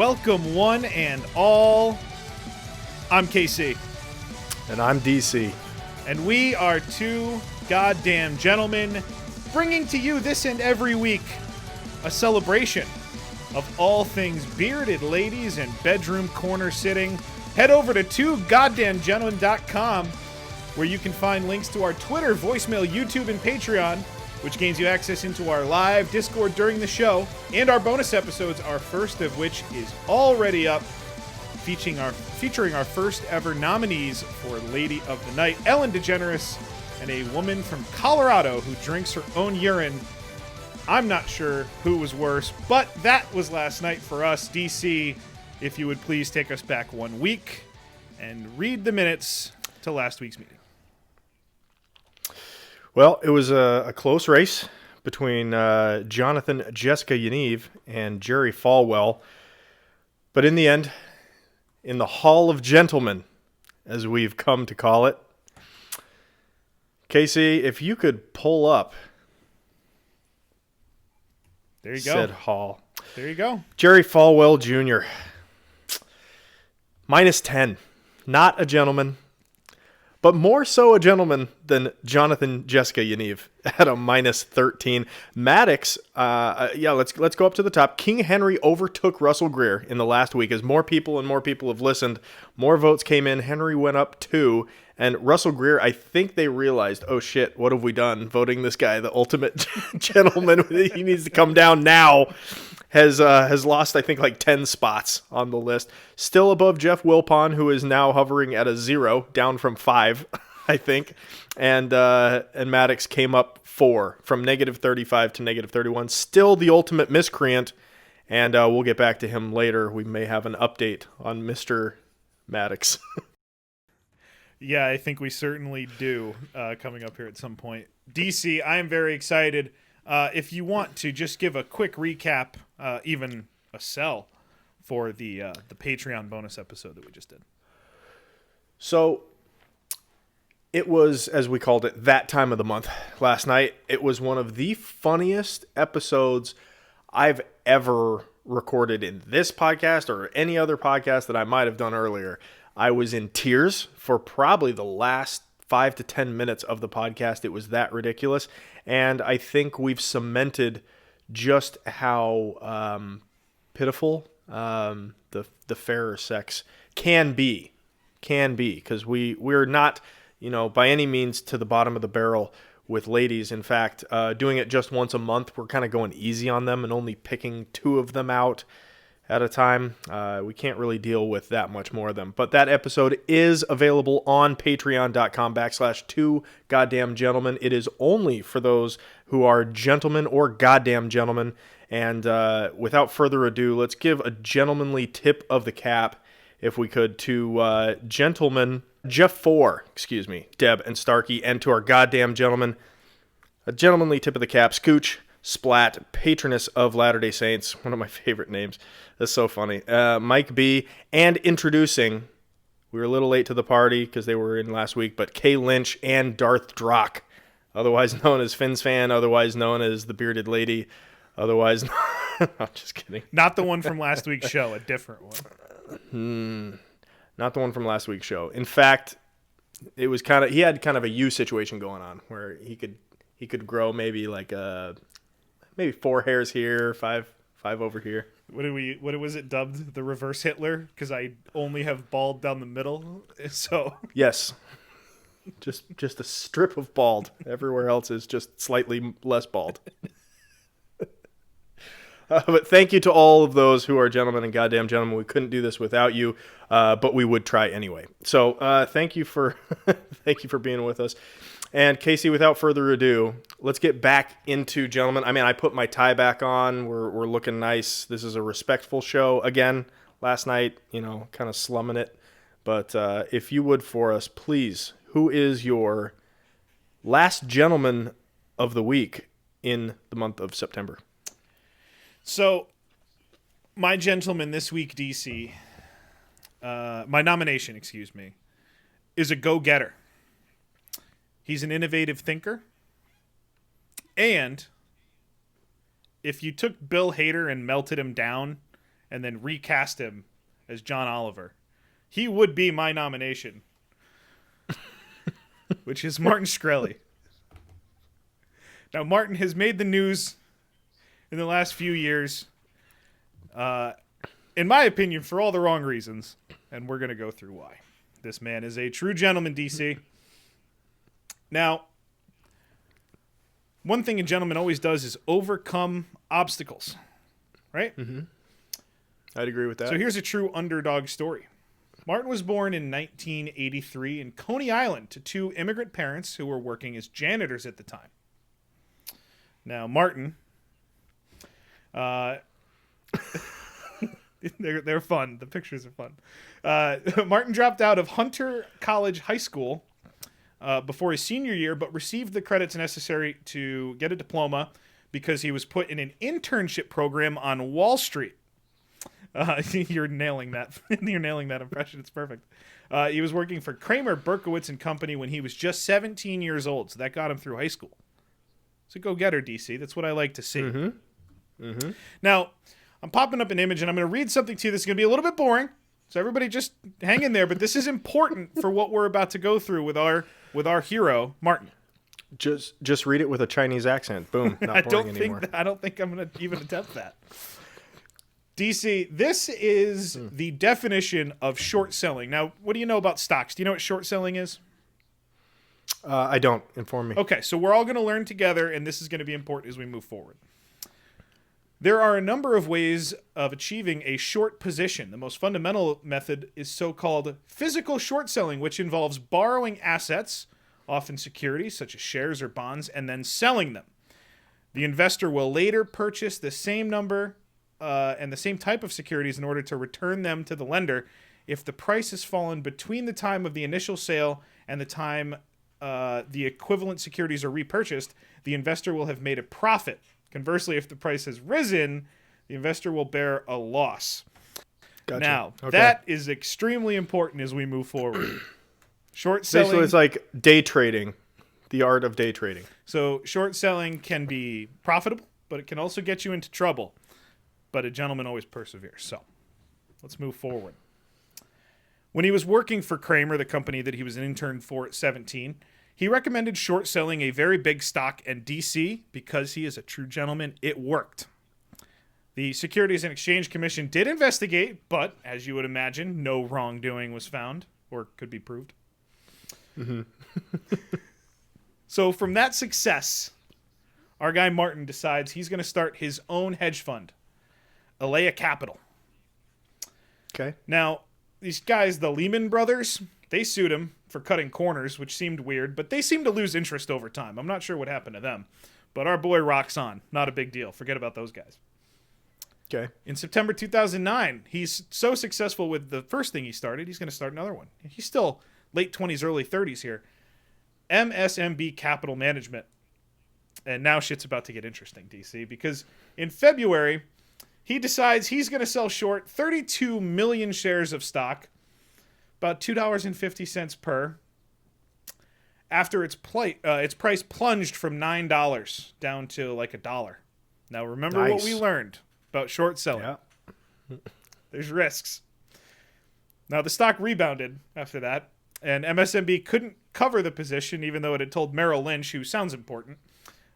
Welcome one and all. I'm KC. And I'm DC. And we are two goddamn gentlemen bringing to you this and every week a celebration of all things bearded ladies and bedroom corner sitting. Head over to twogoddamngentlemen.com where you can find links to our Twitter, voicemail, YouTube, and Patreon, which gains you access into our live Discord during the show, and our bonus episodes, our first of which is already up, featuring our first ever nominees for Lady of the Night, Ellen DeGeneres, and a woman from Colorado who drinks her own urine. I'm not sure who was worse, but that was last night for us. DC, if you would please take us back 1 week and read the minutes to last week's meeting. Well, it was a close race between Jonathan Jessica Yaniv and Jerry Falwell. But in the end, in the Hall of Gentlemen, as we've come to call it, Casey, if you could pull up there you go. Said hall. There you go. Jerry Falwell Jr. -10. Not a gentleman, but more so a gentleman than Jonathan Jessica Yaniv at a -13. Maddox, let's go up to the top. King Henry overtook Russell Greer in the last week as more people have listened. More votes came in. Henry went up 2. And Russell Greer, I think they realized, oh shit, what have we done? Voting this guy, the ultimate gentleman, he needs to come down now. Has lost, I think, like 10 spots on the list. Still above Jeff Wilpon, who is now hovering at a 0, down from 5, I think. And Maddox came up 4, from -35 to -31. Still the ultimate miscreant, and we'll get back to him later. We may have an update on Mr. Maddox. Yeah, I think we certainly do, coming up here at some point. DC, I am very excited. If you want to just give a quick recap, even a sell for the Patreon bonus episode that we just did. So it was, as we called it, that time of the month last night. It was one of the funniest episodes I've ever recorded in this podcast or any other podcast that I might have done earlier. I was in tears for probably the last 5 to 10 minutes of the podcast. It was that ridiculous. And I think we've cemented just how pitiful the fairer sex can be, because we're not, by any means to the bottom of the barrel with ladies. In fact, doing it just once a month, we're kind of going easy on them and only picking 2 of them out at a time. We can't really deal with that much more of them. But that episode is available on patreon.com/2goddamngentlemen. It is only for those who are gentlemen or goddamn gentlemen. And without further ado, let's give a gentlemanly tip of the cap, if we could, to gentlemen Jeff 4, Deb and Starkey, and to our goddamn gentlemen, a gentlemanly tip of the cap, Scooch Splat, patroness of Latter-day Saints, one of my favorite names. That's so funny. Mike B, and introducing, we were a little late to the party because they were in last week, but Kay Lynch and Darth Drock, otherwise known as Finn's Fan, otherwise known as the Bearded Lady, otherwise... I'm just kidding. Not the one from last week's show, a different one. Not the one from last week's show. In fact, it was he had kind of a U situation going on where he could grow maybe like maybe 4 hairs here, five over here. What was it dubbed? The reverse Hitler? Because I only have bald down the middle. So yes, just a strip of bald. Everywhere else is just slightly less bald. But thank you to all of those who are gentlemen and goddamn gentlemen. We couldn't do this without you, but we would try anyway. So thank you for being with us. And Casey, without further ado, let's get back into gentlemen. I mean, I put my tie back on. We're looking nice. This is a respectful show again. Last night, kind of slumming it. But if you would for us, please, who is your last gentleman of the week in the month of September? So, my gentleman this week, DC, my nomination, is a go-getter. He's an innovative thinker. And if you took Bill Hader and melted him down and then recast him as John Oliver, he would be my nomination, which is Martin Shkreli. Now, Martin has made the news in the last few years, in my opinion, for all the wrong reasons, and we're going to go through why. This man is a true gentleman, DC. Now, one thing a gentleman always does is overcome obstacles, right? Mm-hmm. I'd agree with that. So here's a true underdog story. Martin was born in 1983 in Coney Island to two immigrant parents who were working as janitors at the time. Now, Martin, they're fun. The pictures are fun. Martin dropped out of Hunter College High School before his senior year, but received the credits necessary to get a diploma because he was put in an internship program on Wall Street. You're nailing that. You're nailing that impression. It's perfect. He was working for Kramer, Berkowitz and Company when he was just 17 years old, so that got him through high school. So go get her, DC. That's what I like to see. Mm-hmm. Mm-hmm. Now, I'm popping up an image, and I'm going to read something to you that's going to be a little bit boring. So everybody just hang in there. But this is important for what we're about to go through with our hero, Martin. Just read it with a Chinese accent. Boom. Not boring anymore. I don't think I'm going to even attempt that. DC, this is the definition of short selling. Now, what do you know about stocks? Do you know what short selling is? I don't. Inform me. Okay, so we're all going to learn together, and this is going to be important as we move forward. There are a number of ways of achieving a short position. The most fundamental method is so-called physical short selling, which involves borrowing assets, often securities such as shares or bonds, and then selling them. The investor will later purchase the same number and the same type of securities in order to return them to the lender. If the price has fallen between the time of the initial sale and the time the equivalent securities are repurchased, the investor will have made a profit. Conversely, if the price has risen, the investor will bear a loss. Gotcha. Now, Okay. that is extremely important as we move forward. Short selling. Basically, it's like day trading, the art of day trading. So short selling can be profitable, but it can also get you into trouble. But a gentleman always perseveres. So let's move forward. When he was working for Kramer, the company that he was an intern for at 17, he recommended short selling a very big stock, and DC, because he is a true gentleman, it worked. The Securities and Exchange Commission did investigate, but as you would imagine, no wrongdoing was found or could be proved. Mm-hmm. So from that success, our guy Martin decides he's going to start his own hedge fund, Alea Capital. Okay. Now, these guys, the Lehman Brothers, they sued him for cutting corners, which seemed weird, but they seemed to lose interest over time. I'm not sure what happened to them. But our boy rocks on. Not a big deal. Forget about those guys. Okay. In September 2009, he's so successful with the first thing he started, he's going to start another one. He's still late 20s, early 30s here. MSMB Capital Management. And now shit's about to get interesting, DC, because in February, he decides he's going to sell short 32 million shares of stock, about $2.50 per, after its price plunged from $9 down to like $1. Now, remember Nice. what we learned about short selling. Yeah. There's risks. Now, the stock rebounded after that, and MSMB couldn't cover the position, even though it had told Merrill Lynch, who sounds important,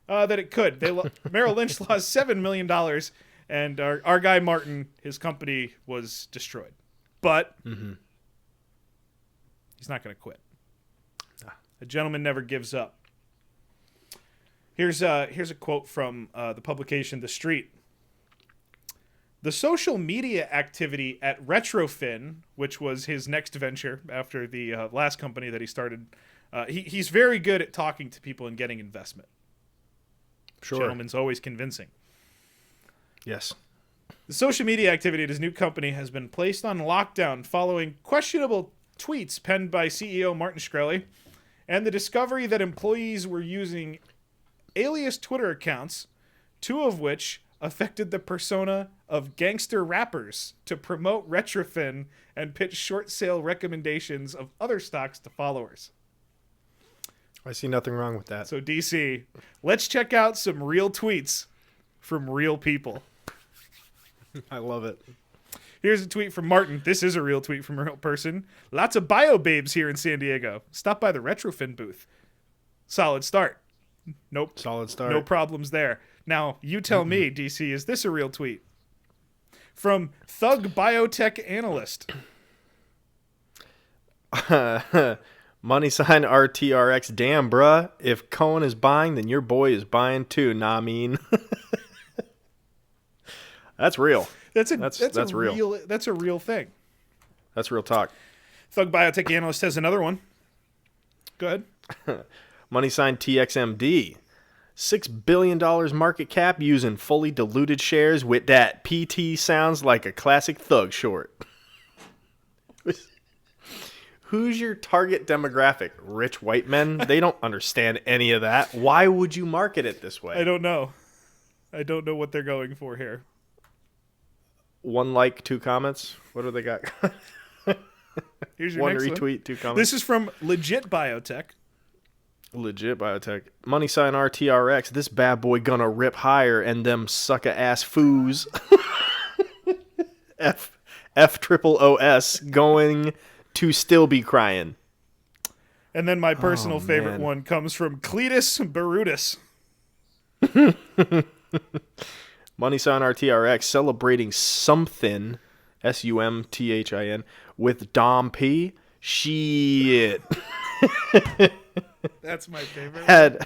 that it could. Merrill Lynch lost $7 million, and our guy Martin, his company was destroyed. But he's not going to quit. A gentleman never gives up. Here's a quote from the publication The Street. The social media activity at Retrofin, which was his next venture after the last company that he started, he's very good at talking to people and getting investment. Sure. Gentleman's always convincing. Yes. The social media activity at his new company has been placed on lockdown following questionable tweets penned by CEO Martin Shkreli and the discovery that employees were using alias Twitter accounts, two of which affected the persona of gangster rappers to promote Retrofin and pitch short sale recommendations of other stocks to followers. I see nothing wrong with that. So DC, let's check out some real tweets from real people. I love it. Here's a tweet from Martin. This is a real tweet from a real person. Lots of bio babes here in San Diego. Stop by the Retrofin booth. Solid start. Nope. Solid start. No problems there. Now, you tell me, DC, is this a real tweet? From Thug Biotech Analyst. Money sign RTRX. Damn, bruh. If Cohen is buying, then your boy is buying too. Nah, I mean. That's real. That's real. That's a real thing. That's real talk. Thug Biotech Analyst has another one. Go ahead. Money sign TXMD. $6 billion market cap using fully diluted shares with that PT sounds like a classic thug short. Who's your target demographic? Rich white men? They don't understand any of that. Why would you market it this way? I don't know. I don't know what they're going for here. 1 like, 2 comments. What do they got? Here's your 1 next retweet, one. 2 comments. This is from Legit Biotech. Legit Biotech. Money sign RTRX. This bad boy gonna rip higher and them sucker ass foos. F triple OS going to still be crying. And then my personal favorite one comes from Cletus Barutus. Money sign RTRX celebrating something, SUMTHIN, with Dom P. Shit. That's my favorite.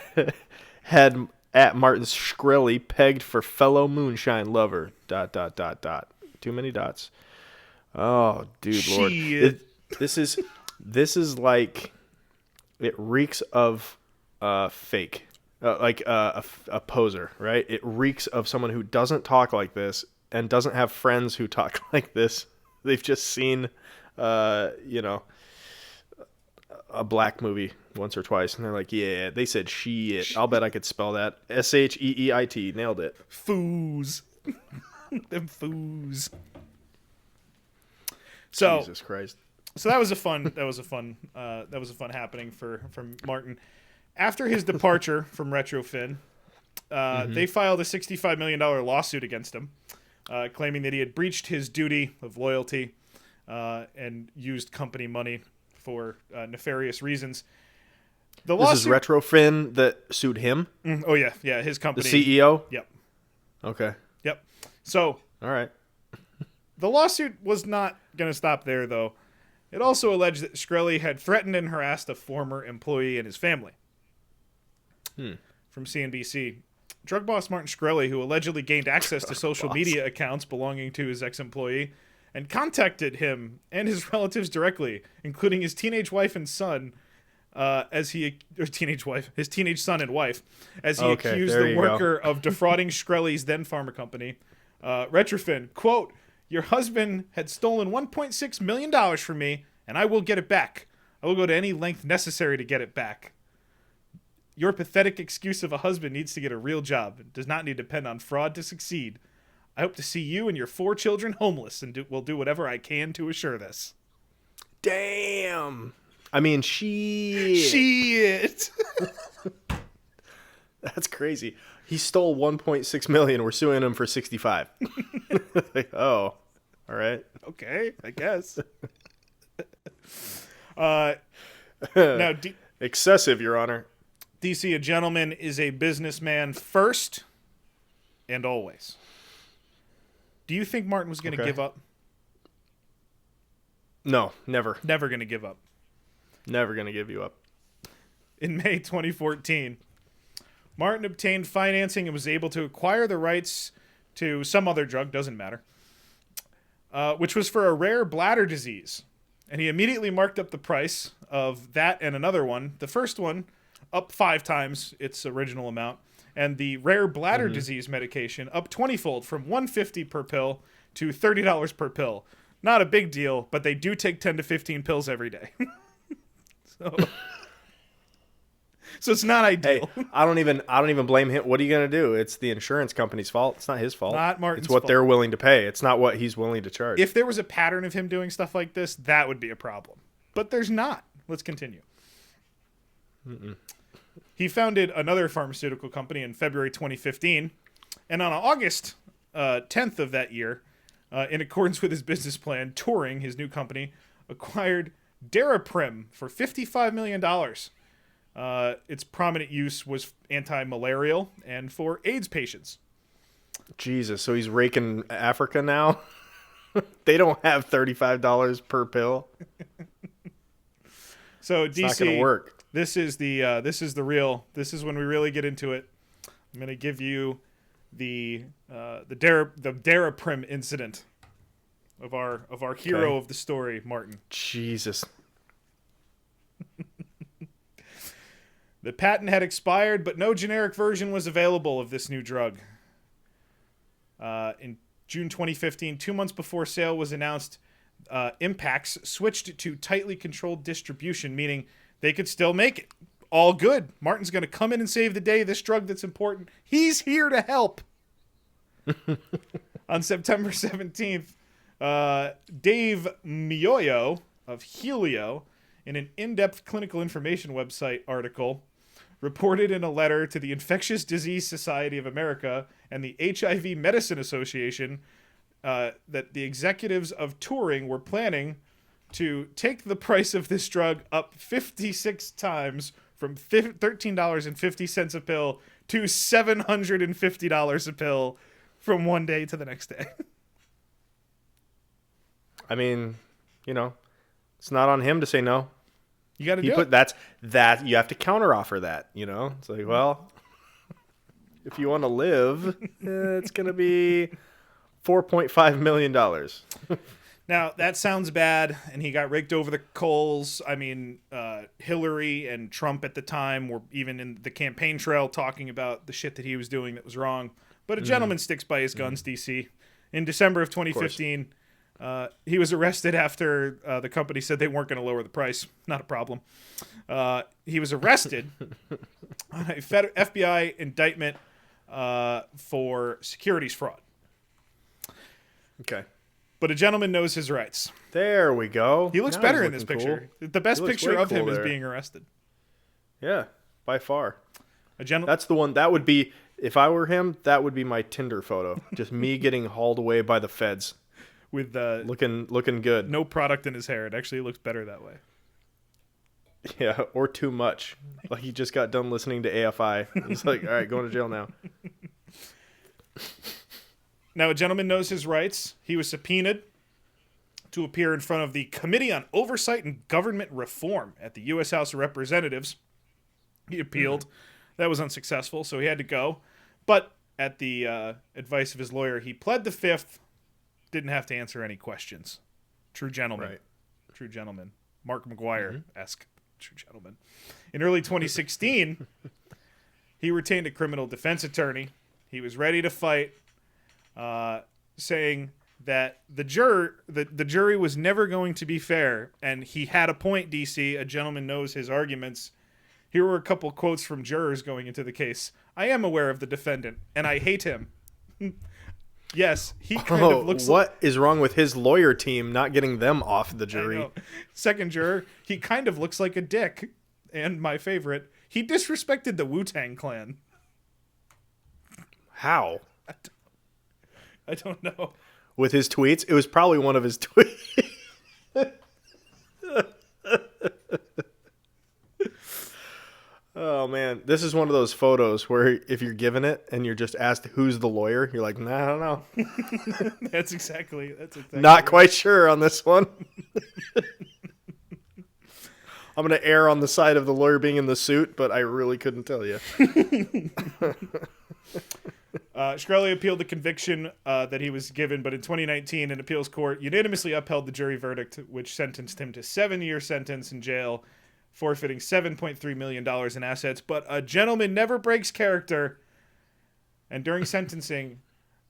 Had at Martin Shkreli pegged for fellow moonshine lover. ... Too many dots. Oh, dude, Lord. This is like, it reeks of fake. Like a poser, right? It reeks of someone who doesn't talk like this and doesn't have friends who talk like this. They've just seen, a black movie once or twice, and they're like, yeah, they said shit. I'll bet I could spell that. SHEEIT. Nailed it. Foos. Them foos. So, Jesus Christ. So that was a fun happening from Martin. After his departure from Retrofin, they filed a $65 million lawsuit against him, claiming that he had breached his duty of loyalty and used company money for nefarious reasons. This is Retrofin that sued him? Oh, yeah, his company. The CEO? Yep. Okay. Yep. So, all right. The lawsuit was not going to stop there, though. It also alleged that Shkreli had threatened and harassed a former employee and his family. From CNBC. Drug boss Martin Shkreli, who allegedly gained access to social media accounts belonging to his ex-employee and contacted him and his relatives directly, including his teenage wife and son, his teenage son and wife, as he accused the worker of defrauding Shkreli's then pharma company, Retrofin. Quote, "Your husband had stolen $1.6 million from me, and I will get it back. I will go to any length necessary to get it back. Your pathetic excuse of a husband needs to get a real job and does not need to depend on fraud to succeed. I hope to see you and your 4 children homeless, and will do whatever I can to assure this." Damn. I mean, shit. That's crazy. He stole 1.6 million. We're suing him for 65. Like, oh, all right. Okay, I guess. Now, excessive, Your Honor. DC, a gentleman is a businessman first and always. Do you think Martin was going to give up? No, never. Never going to give up. Never going to give you up. In May 2014, Martin obtained financing and was able to acquire the rights to some other drug, doesn't matter, which was for a rare bladder disease. And he immediately marked up the price of that and another one. The first one up 5 times its original amount, and the rare bladder disease medication up 20-fold from $150 per pill to $30 per pill. Not a big deal, but they do take 10 to 15 pills every day. So it's not ideal. Hey, I don't even blame him. What are you gonna do? It's the insurance company's fault. It's not his fault. Not Martin's It's what fault. they're willing to pay. It's not what he's willing to charge. If there was a pattern of him doing stuff like this, that would be a problem. But there's not. Let's continue. He founded another pharmaceutical company in February 2015, and on August 10th of that year, In accordance with his business plan, Touring, his new company, acquired Daraprim for $55 million. Its prominent use was anti-malarial and for AIDS patients. Jesus, so he's raking Africa now? They don't have $35 per pill. So It's DC, not going to work. This is when we really get into it. I'm going to give you the Daraprim incident of our hero of the story, Martin. Jesus. The patent had expired, but no generic version was available of this new drug. In June 2015, 2 months before sale was announced, Impax switched to tightly controlled distribution, meaning they could still make it. All good. Martin's going to come in and save the day. This drug that's important, he's here to help. On September 17th, Dave Mioyo of Helio, in an in-depth clinical information website article, reported in a letter to the Infectious Disease Society of America and the HIV Medicine Association that the executives of Touring were planning to take the price of this drug up 56 times from $13.50 a pill to $750 a pill from one day to the next day. I mean, it's not on him to say no. You got to do it. That you have to counteroffer that, It's like, well, if you want to live, it's going to be $4.5 million. Now, that sounds bad, and he got raked over the coals. I mean, Hillary and Trump at the time were even in the campaign trail talking about the shit that he was doing that was wrong. But a gentleman sticks by his guns, DC. In December of 2015, he was arrested after the company said they weren't going to lower the price. Not a problem. He was arrested on a FBI indictment for securities fraud. Okay. But a gentleman knows his rights. There we go. He looks better in this picture. Cool. The best picture of him is being arrested. Yeah, by far. That's the one. That would be, if I were him, that would be my Tinder photo. Just me getting hauled away by the feds. With looking good. No product in his hair. It actually looks better that way. Yeah, or too much. Like he just got done listening to AFI. He's like, all right, going to jail now. Now, a gentleman knows his rights. He was subpoenaed to appear in front of the Committee on Oversight and Government Reform at the U.S. House of Representatives. He appealed. That was unsuccessful, so he had to go. But at the advice of his lawyer, he pled the fifth, didn't have to answer any questions. True gentleman. Right. True gentleman. Mark McGuire-esque true gentleman. In early 2016, he retained a criminal defense attorney. He was ready to fight, saying that the jury was never going to be fair, and he had a point, DC. A gentleman knows his arguments. Here were a couple quotes from jurors going into the case. I am aware of the defendant, and I hate him. Yes, he kind of looks what is wrong with his lawyer team not getting them off the jury? Second juror, he kind of looks like a dick. And my favorite, he disrespected the Wu-Tang Clan. How? I don't know. With his tweets? It was probably one of his tweets. Oh, man. This is one of those photos where if you're given it and you're just asked who's the lawyer, you're like, nah, I don't know. That's exactly Not quite sure on this one. I'm going to err on the side of the lawyer being in the suit, but I really couldn't tell you. Shkreli appealed the conviction that he was given, but in 2019, an appeals court unanimously upheld the jury verdict, which sentenced him to 7-year sentence in jail, forfeiting $7.3 million in assets. But a gentleman never breaks character. And during sentencing,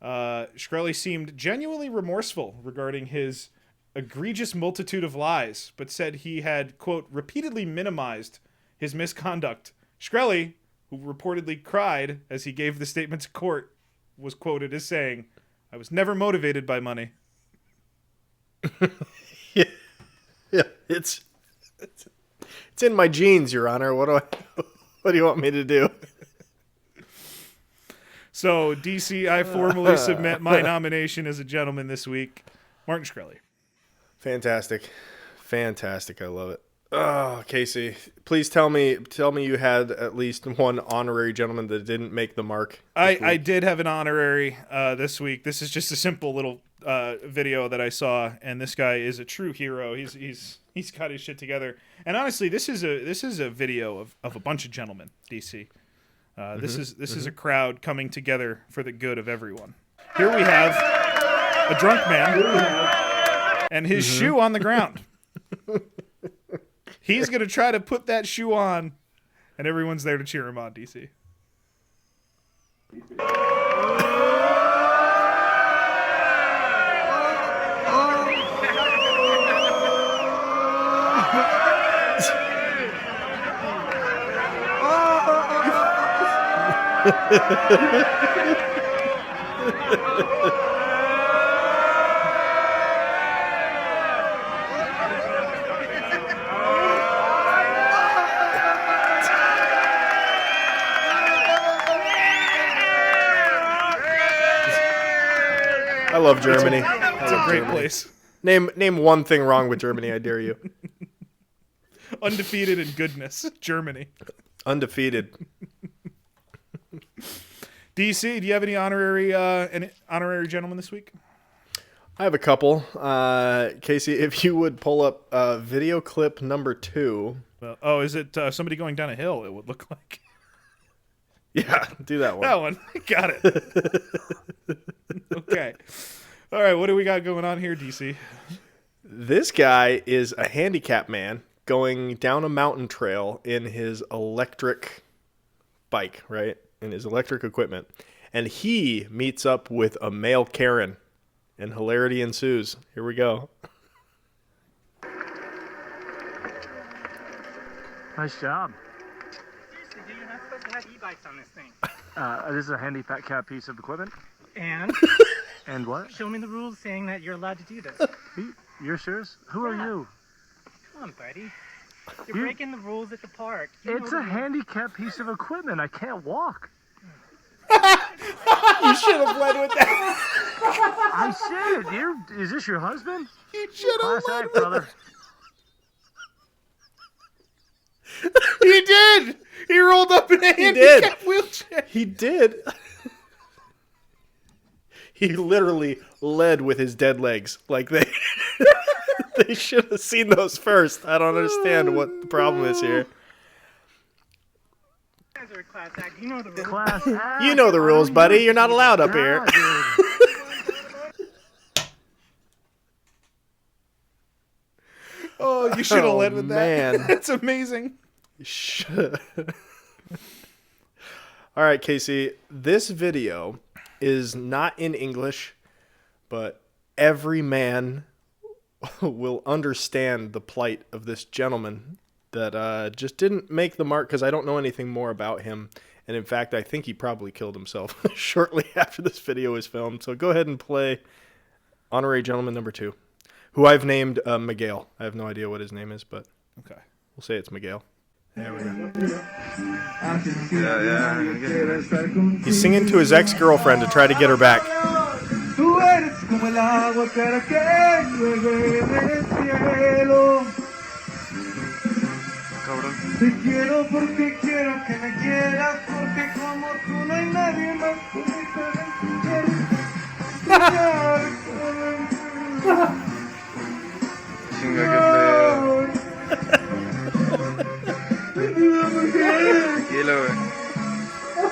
Shkreli seemed genuinely remorseful regarding his egregious multitude of lies, but said he had, quote, repeatedly minimized his misconduct. Shkreli, who reportedly cried as he gave the statement to court, was quoted as saying, I was never motivated by money. Yeah, it's in my genes, Your Honor. What do you want me to do? So, DC, I formally submit my nomination as a gentleman this week. Martin Shkreli. Fantastic. I love it. Oh, Casey, please tell me you had at least one honorary gentleman that didn't make the mark. I did have an honorary this week. This is just a simple little video that I saw, and this guy is a true hero. He's got his shit together. And honestly, this is a video of a bunch of gentlemen, DC. This is a crowd coming together for the good of everyone. Here we have a drunk man and his shoe on the ground. He's going to try to put that shoe on, and everyone's there to cheer him on, DC. I love Germany. It's a great place. Name one thing wrong with Germany, I dare you. Undefeated in goodness, Germany. Undefeated. DC, do you have any honorary gentleman this week? I have a couple. Casey, if you would pull up video clip number 2. Is it somebody going down a hill? It would look like. Yeah, do that one. That one. Got it. Okay. All right, what do we got going on here, DC? This guy is a handicapped man going down a mountain trail in his electric bike, right? In his electric equipment. And he meets up with a male Karen, and hilarity ensues. Here we go. Nice job. Seriously, dude, you're not supposed to have e-bikes on this thing. This is a handicap piece of equipment. And? And what? Show me the rules saying that you're allowed to do this. You're serious? Who are you? Come on, buddy. You're breaking the rules at the park. It's a handicap piece of equipment. I can't walk. You should have led with that. I said, is this your husband? You should have Class act, brother. He did! He rolled up in a handicap wheelchair. He did. He literally led with his dead legs. Like they should have seen those first. I don't understand what the problem is here. You guys are a class act. You know the rules. Class act. You know the rules, buddy. You're not allowed up here. Oh, you should have led with that. Man. That's amazing. All right, Casey. This video is not in English, but every man will understand the plight of this gentleman that just didn't make the mark, because I don't know anything more about him. And in fact, I think he probably killed himself shortly after this video was filmed. So go ahead and play honorary gentleman number 2, who I've named Miguel. I have no idea what his name is, but Okay. we'll say it's Miguel. There we go. He's singing to his ex-girlfriend to try to get her back.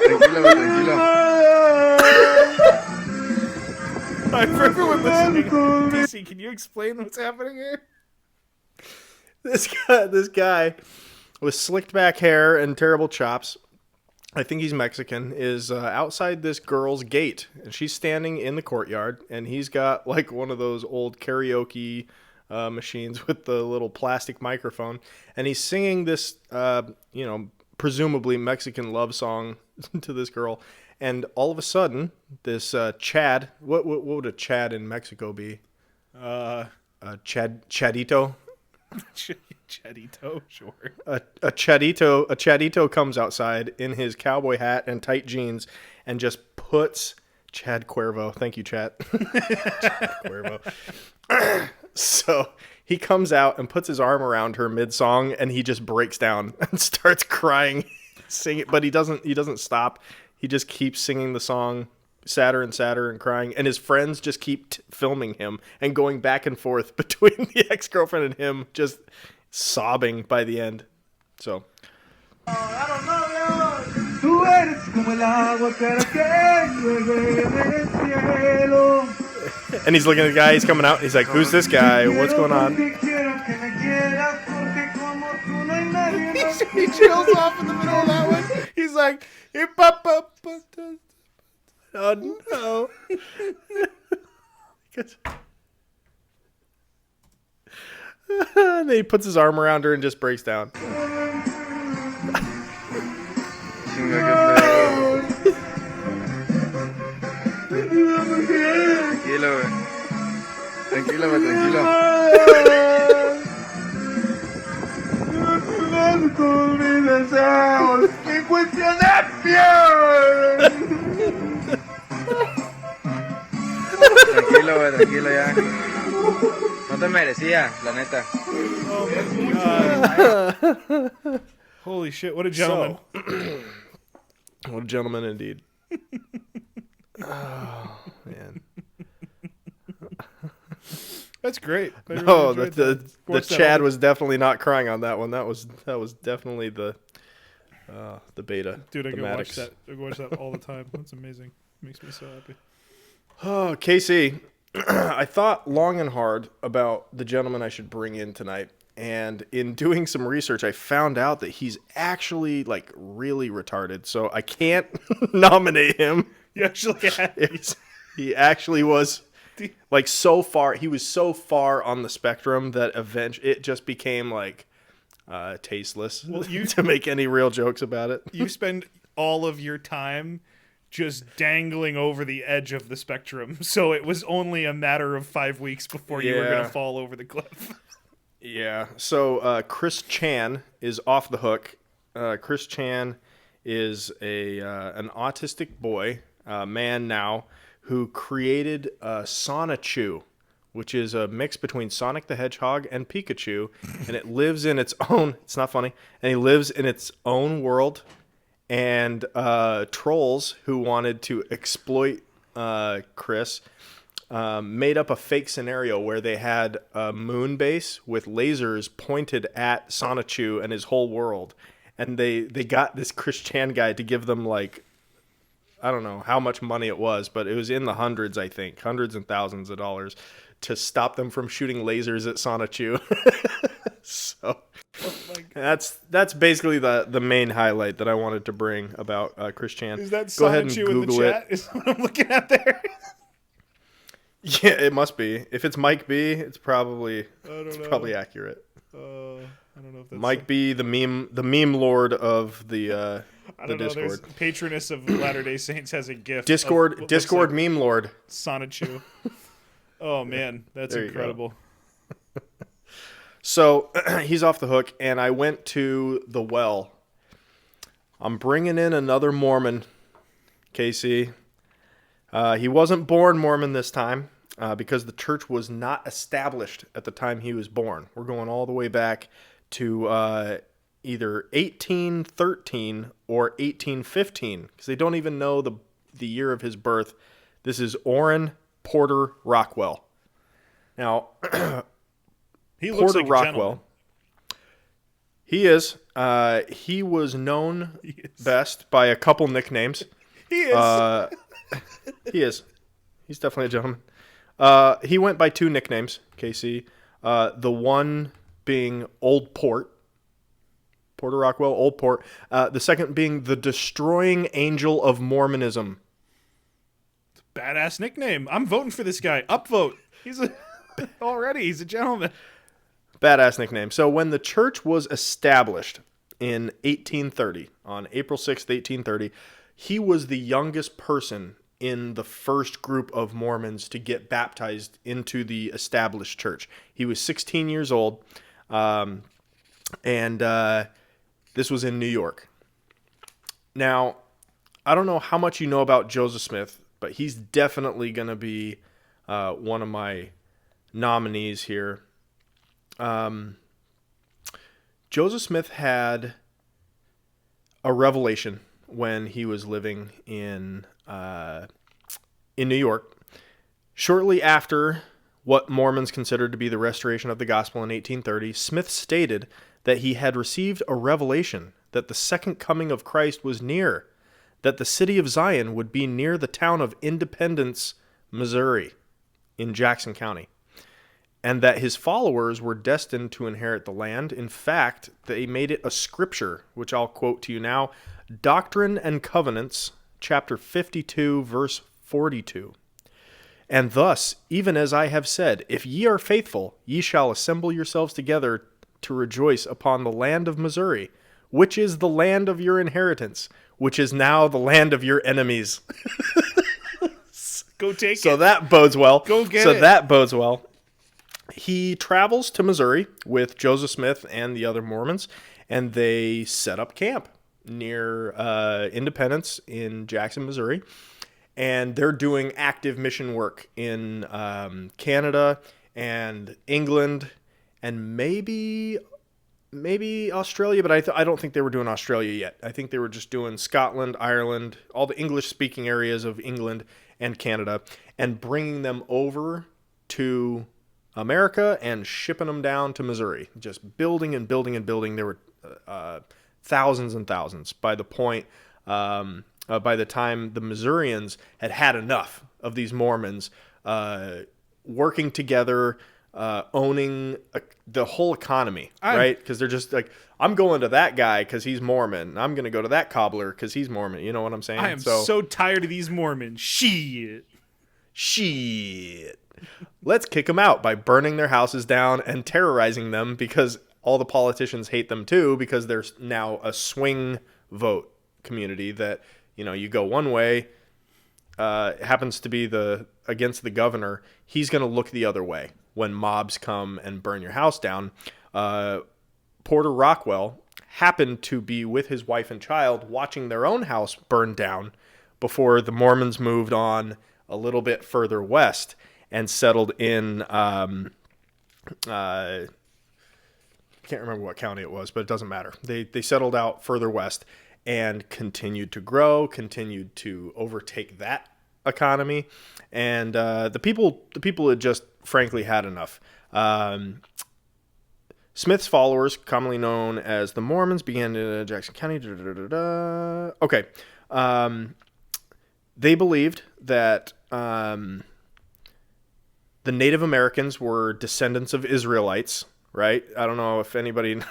Tranquilo, tranquilo. All right, for everyone listening, DC, can you explain what's happening here? This guy with slicked back hair and terrible chops, I think he's Mexican, is outside this girl's gate. And she's standing in the courtyard, and he's got like one of those old karaoke machines with the little plastic microphone. And he's singing this, presumably Mexican love song to this girl. And all of a sudden, this Chad, what would a Chad in Mexico be? Chadito? Chadito, sure. A Chadito comes outside in his cowboy hat and tight jeans and just puts Chad Cuervo. Thank you, Chad. Chad Cuervo. So he comes out and puts his arm around her mid-song, and he just breaks down and starts crying, singing. But he doesn't stop. He just keeps singing the song sadder and sadder and crying. And his friends just keep filming him and going back and forth between the ex-girlfriend and him, just sobbing by the end. So. And he's looking at the guy, he's coming out, he's like, who's this guy? What's going on? He chills off in the middle of that one. He's like, oh no. And then he puts his arm around her and just breaks down. Chinga, qué pedo. Tranquilo, güey. Tranquilo, güey, tranquilo. Tranquilo, güey, tranquilo ya. No te merecía, la neta. oh my God. Holy shit, what a gentleman. So, what a gentleman indeed. Oh, man. That's great. I really No, enjoyed the that. Chad was definitely not crying on that one. That was definitely the beta. Dude, I the go Maddox. watch that. I go watch that all the time. That's amazing. Makes me so happy. Oh, Casey, I thought long and hard about the gentleman I should bring in tonight. And in doing some research, I found out that he's actually like really retarded. So I can't nominate him. You actually had He actually was like so far. He was so far on the spectrum that eventually it just became like tasteless to make any real jokes about it. you spend all of your time just dangling over the edge of the spectrum. So it was only a matter of 5 weeks before you were going to fall over the cliff. Yeah. So Chris Chan is off the hook. Chris Chan is an autistic boy, man now, who created Sonichu, which is a mix between Sonic the Hedgehog and Pikachu, and it lives in its own. It's not funny, and he lives in its own world. And trolls who wanted to exploit Chris made up a fake scenario where they had a moon base with lasers pointed at Sonichu and his whole world. And they got this Chris Chan guy to give them, like, I don't know how much money it was, but it was in the hundreds, I think, hundreds and thousands of dollars to stop them from shooting lasers at Sonichu. So that's basically the main highlight that I wanted to bring about Chris Chan. Is that Go ahead and Sonichu in the Google chat? it. Is what I'm looking at there? Yeah, it must be. If it's Mike B, it's probably probably accurate. I don't know if that's Mike B, the meme lord of the Discord. There's Patroness of Latter-day Saints has a gift. Discord like meme lord. Sonichu. Oh man, that's incredible. So he's off the hook, and I went to the well. I'm bringing in another Mormon, Casey. He wasn't born Mormon this time because the church was not established at the time he was born. We're going all the way back to either 1813 or 1815 because they don't even know the year of his birth. This is Orrin Porter Rockwell. Now, he looks Porter like Rockwell. He is. He was known best by a couple nicknames. He is. He is. He's definitely a gentleman. He went by two nicknames, Casey. The one being Old Port. Porter Rockwell, Old Port. The second being the Destroying Angel of Mormonism. Badass nickname. I'm voting for this guy. Upvote. He's a gentleman. Badass nickname. So when the church was established in 1830, on April 6th, 1830, he was the youngest person in the first group of Mormons to get baptized into the established church. He was 16 years old, and this was in New York. Now, I don't know how much you know about Joseph Smith, but he's definitely going to be one of my nominees here. Joseph Smith had a revelation when he was living in New York. Shortly after what Mormons considered to be the restoration of the gospel in 1830, Smith stated that he had received a revelation that the second coming of Christ was near, that the city of Zion would be near the town of Independence, Missouri, in Jackson County, and that his followers were destined to inherit the land. In fact, they made it a scripture, which I'll quote to you now, Doctrine and Covenants, chapter 52, verse 42. And thus, even as I have said, if ye are faithful, ye shall assemble yourselves together to rejoice upon the land of Missouri, which is the land of your inheritance, which is now the land of your enemies. Go take it. So that bodes well. Go get it. So that bodes well. He travels to Missouri with Joseph Smith and the other Mormons, and they set up camp near Independence in Jackson, Missouri. And they're doing active mission work in Canada and England and maybe Australia, but I don't think they were doing Australia yet. I think they were just doing Scotland, Ireland, all the English-speaking areas of England and Canada, and bringing them over to America and shipping them down to Missouri. Just building and building and building. There were thousands and thousands by the point. By the time the Missourians had enough of these Mormons working together, owning the whole economy, right? Because they're just like, I'm going to that guy because he's Mormon. I'm going to go to that cobbler because he's Mormon. You know what I'm saying? I am so tired of these Mormons. Shit. Let's kick them out by burning their houses down and terrorizing them, because all the politicians hate them too, because there's now a swing vote community that, you go one way, happens to be against the governor, he's going to look the other way when mobs come and burn your house down. Porter Rockwell happened to be with his wife and child watching their own house burn down before the Mormons moved on a little bit further west and settled in, I can't remember what county it was, but it doesn't matter. They settled out further west and continued to grow, continued to overtake that economy, and the people had just frankly had enough. Smith's followers, commonly known as the Mormons, began in Jackson County. Okay, they believed that the Native Americans were descendants of Israelites. Right? I don't know if anybody's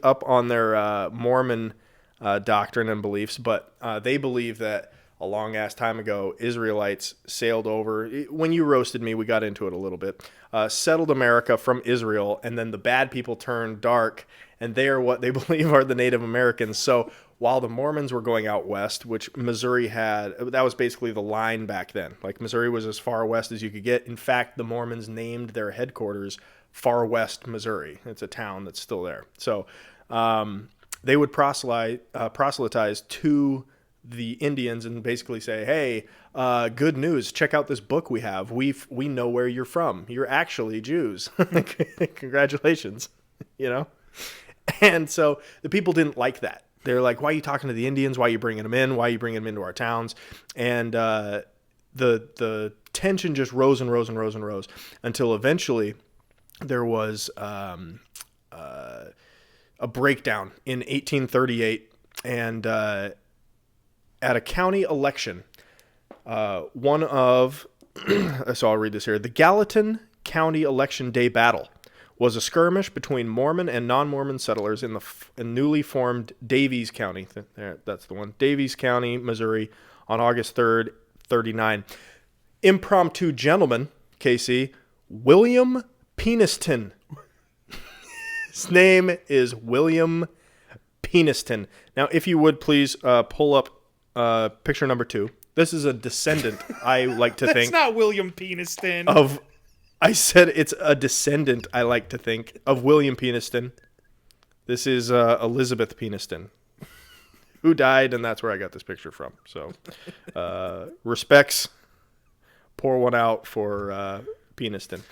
up on their Mormon doctrine and beliefs, but they believe that a long ass time ago, Israelites sailed over. When you roasted me, we got into it a little bit. Settled America from Israel, and then the bad people turned dark, and they are what they believe are the Native Americans. So while the Mormons were going out west, which Missouri had, that was basically the line back then. Like, Missouri was as far west as you could get. In fact, the Mormons named their headquarters Far West, Missouri. It's a town that's still there. So they would proselytize to the Indians and basically say, hey, good news, check out this book we have. We know where you're from. You're actually Jews. Congratulations, And so the people didn't like that. They're like, why are you talking to the Indians? Why are you bringing them in? Why are you bringing them into our towns? And the tension just rose and rose and rose and rose until eventually there was a breakdown in 1838. And at a county election, so I'll read this here. The Gallatin County Election Day Battle was a skirmish between Mormon and non-Mormon settlers in the newly formed Daviess County. That's the one. Daviess County, Missouri, on August 3rd, 39. Impromptu gentleman, KC, William Peniston. His name is William Peniston. Now, if you would please pull up picture number 2. This is a descendant, I like to think. That's not William Peniston. I said it's a descendant, I like to think, of William Peniston. This is Elizabeth Peniston, who died, and that's where I got this picture from. So, respects. Pour one out for Peniston.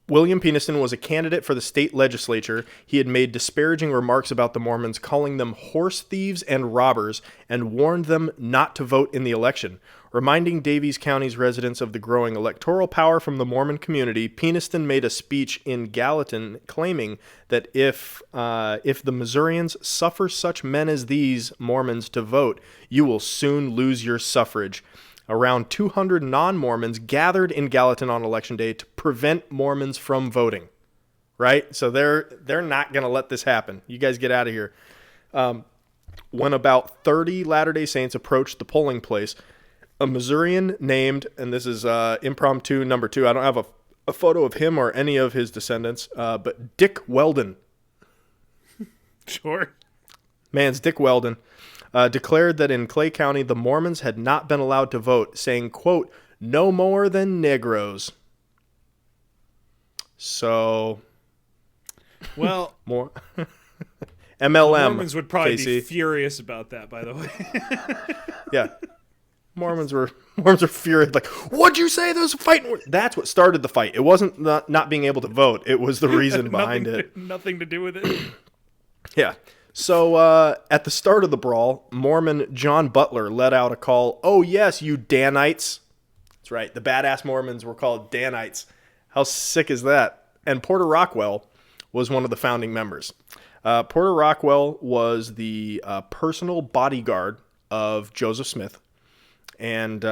William Peniston was a candidate for the state legislature. He had made disparaging remarks about the Mormons, calling them horse thieves and robbers, and warned them not to vote in the election. Reminding Daviess County's residents of the growing electoral power from the Mormon community, Peniston made a speech in Gallatin claiming that if the Missourians suffer such men as these Mormons to vote, you will soon lose your suffrage. Around 200 non-Mormons gathered in Gallatin on Election Day to prevent Mormons from voting. Right? So they're not going to let this happen. You guys get out of here. When about 30 Latter-day Saints approached the polling place, a Missourian named, and this is impromptu number 2. I don't have a photo of him or any of his descendants, but Dick Weldon. Sure. Man's Dick Weldon. Declared that in Clay County, the Mormons had not been allowed to vote, saying, quote, no more than Negroes. So, well, more MLM. Mormons would probably Casey. be furious about that, by the way. Yeah. Mormons were furious. Like, what'd you say? Those fighting. That's what started the fight. It wasn't not being able to vote. It was the reason behind it. Nothing to do with it. Yeah. So at the start of the brawl, Mormon John Butler let out a call, oh, yes, you Danites. That's right. The badass Mormons were called Danites. How sick is that? And Porter Rockwell was one of the founding members. Porter Rockwell was the personal bodyguard of Joseph Smith. And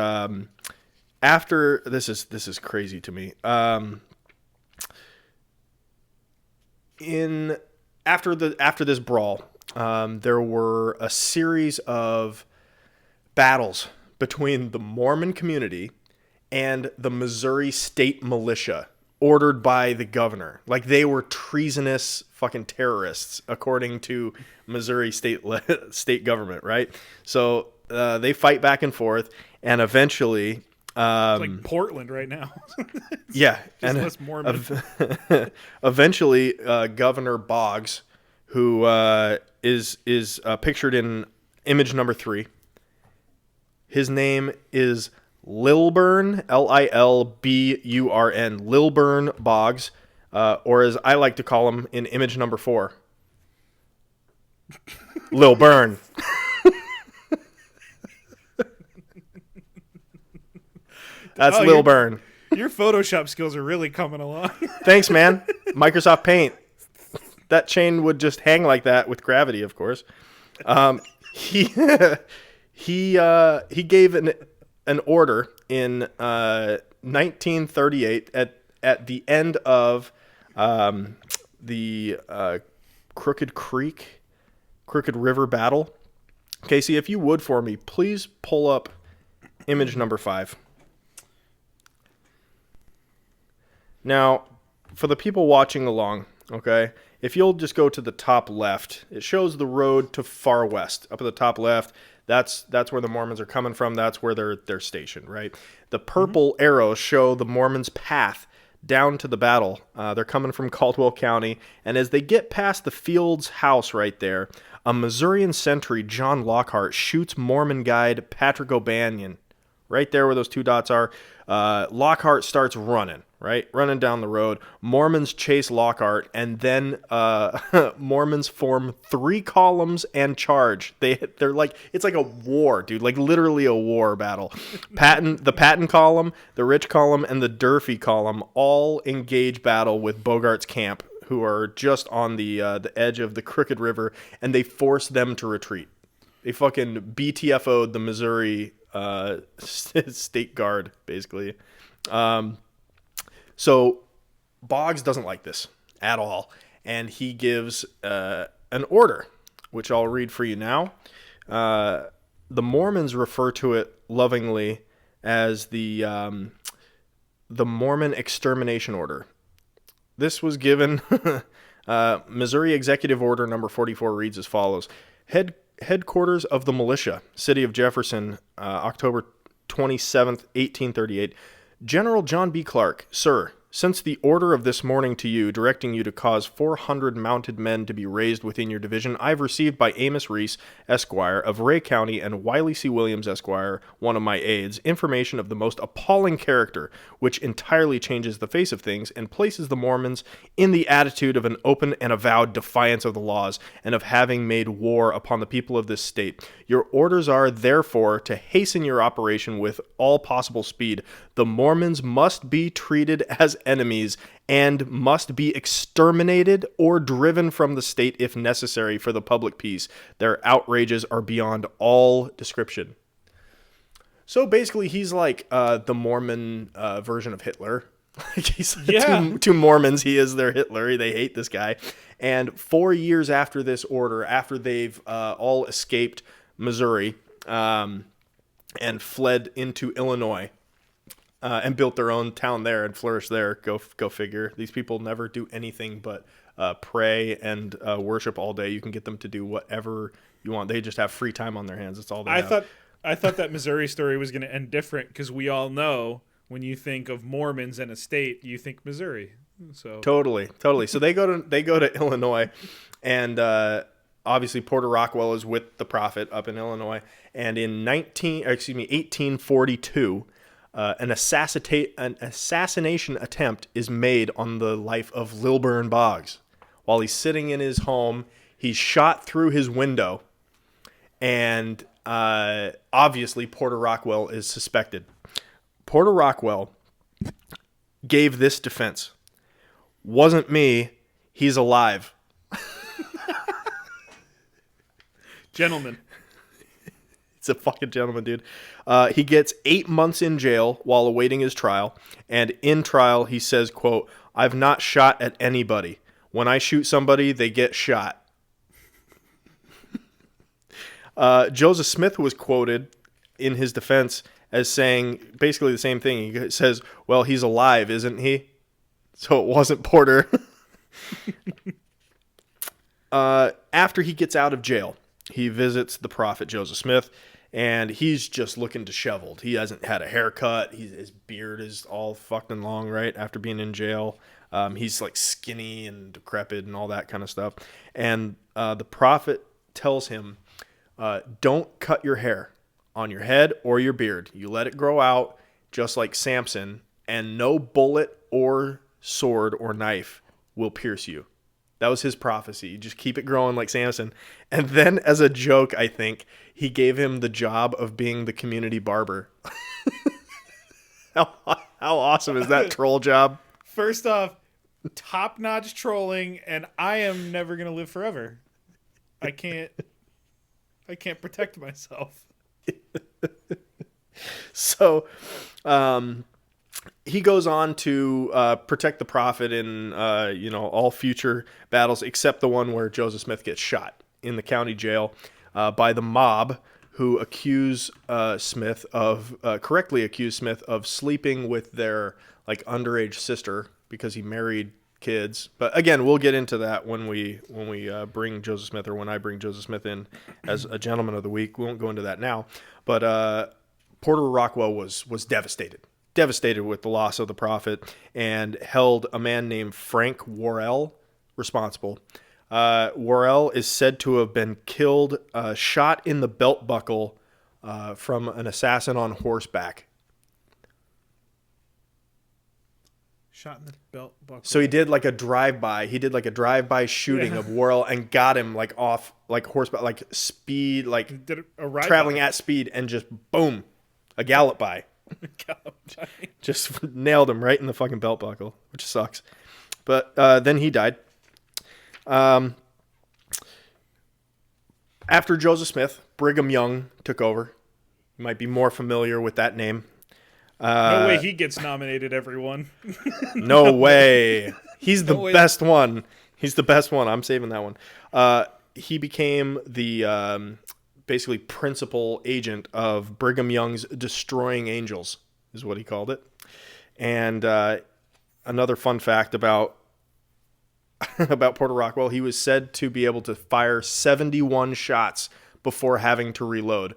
after this is crazy to me. After this brawl, there were a series of battles between the Mormon community and the Missouri State Militia, ordered by the governor. Like, they were treasonous fucking terrorists, according to Missouri state government, right? So they fight back and forth, and eventually... it's like Portland right now. Yeah. Just less Mormon. Eventually, Governor Boggs, who is pictured in image number 3, his name is Lilburn, Lilburn, Lilburn Boggs, or as I like to call him in image number 4, Lilburn. That's Lilburn. Your Photoshop skills are really coming along. Thanks, man. Microsoft Paint. That chain would just hang like that with gravity, of course. He gave an order in 1938 at the end of the Crooked River battle. Casey, if you would for me, please pull up image number 5. Now, for the people watching along, okay, if you'll just go to the top left, it shows the road to Far West. Up at the top left, that's where the Mormons are coming from. That's where they're stationed, right? The purple arrows show the Mormons' path down to the battle. They're coming from Caldwell County, and as they get past the Fields house right there, a Missourian sentry, John Lockhart, shoots Mormon guide Patrick O'Banion. Right there where those 2 dots are, Lockhart starts running down the road. Mormons chase Lockhart, and then Mormons form 3 columns and charge. They're like, it's like a war, dude, like literally a war battle. The Patton column, the Rich column, and the Durfee column all engage battle with Bogart's camp, who are just on the edge of the Crooked River, and they force them to retreat. They fucking BTFO'd the Missouri State Guard, basically. So Boggs doesn't like this at all, and he gives an order, which I'll read for you now. The Mormons refer to it lovingly as the Mormon Extermination Order. This was given. Missouri Executive Order number 44 reads as follows: Headquarters of the Militia, City of Jefferson, October 27th, 1838. General John B. Clark, Sir, since the order of this morning to you, directing you to cause 400 mounted men to be raised within your division, I have received by Amos Reese, Esquire, of Ray County, and Wiley C. Williams, Esquire, one of my aides, information of the most appalling character, which entirely changes the face of things and places the Mormons in the attitude of an open and avowed defiance of the laws, and of having made war upon the people of this state. Your orders are, therefore, to hasten your operation with all possible speed. The Mormons must be treated as enemies and must be exterminated or driven from the state if necessary for the public peace. Their outrages are beyond all description. So basically, he's like the Mormon version of Hitler. To Mormons, he is their Hitler. They hate this guy. And 4 years after this order, after they've all escaped Missouri and fled into Illinois, and built their own town there and flourished there. Go figure. These people never do anything but pray and worship all day. You can get them to do whatever you want. They just have free time on their hands. That's all they have. I thought that Missouri story was going to end different because we all know when you think of Mormons and a state, you think Missouri. So totally. So they go to Illinois, and obviously Porter Rockwell is with the prophet up in Illinois. And in 1842. An assassination attempt is made on the life of Lilburn Boggs. While he's sitting in his home, he's shot through his window, and obviously Porter Rockwell is suspected. Porter Rockwell gave this defense. Wasn't me, he's alive. Gentlemen. He's a fucking gentleman, dude. He gets 8 months in jail while awaiting his trial. And in trial, he says, quote, "I've not shot at anybody. When I shoot somebody, they get shot." Joseph Smith was quoted in his defense as saying basically the same thing. He says, "Well, he's alive, isn't he?" So it wasn't Porter. After he gets out of jail, he visits the prophet Joseph Smith. And he's just looking disheveled. He hasn't had a haircut. His beard is all fucking long, right, after being in jail. He's like skinny and decrepit and all that kind of stuff. And the prophet tells him, don't cut your hair on your head or your beard. You let it grow out just like Samson, and no bullet or sword or knife will pierce you. That was his prophecy. You just keep it growing like Samson. And then as a joke, I think, he gave him the job of being the community barber. How awesome is that troll job? First off, top-notch trolling, and I am never going to live forever. I can't protect myself. So, he goes on to protect the prophet in all future battles except the one where Joseph Smith gets shot in the county jail by the mob, who correctly accuse Smith of sleeping with their like underage sister because he married kids. But again, we'll get into that when we bring Joseph Smith, or when I bring Joseph Smith in as a gentleman of the week. We won't go into that now. But Porter Rockwell was devastated with the loss of the prophet, and held a man named Frank Worrell responsible. Worrell is said to have been killed, shot in the belt buckle from an assassin on horseback. Shot in the belt buckle. So he did like a drive-by. He did like a drive-by shooting of Worrell and got him like off like horseback, like speed, like did a ride traveling by. at speed, and just boom, a gallop by. Just nailed him right in the fucking belt buckle, which sucks. But then he died. After Joseph Smith, Brigham Young took over. You might be more familiar with that name. No way he gets nominated, everyone. No way. He's the best one. He's the best one. I'm saving that one. He became the basically principal agent of Brigham Young's Destroying Angels, is what he called it. And another fun fact about Porter Rockwell, he was said to be able to fire 71 shots before having to reload,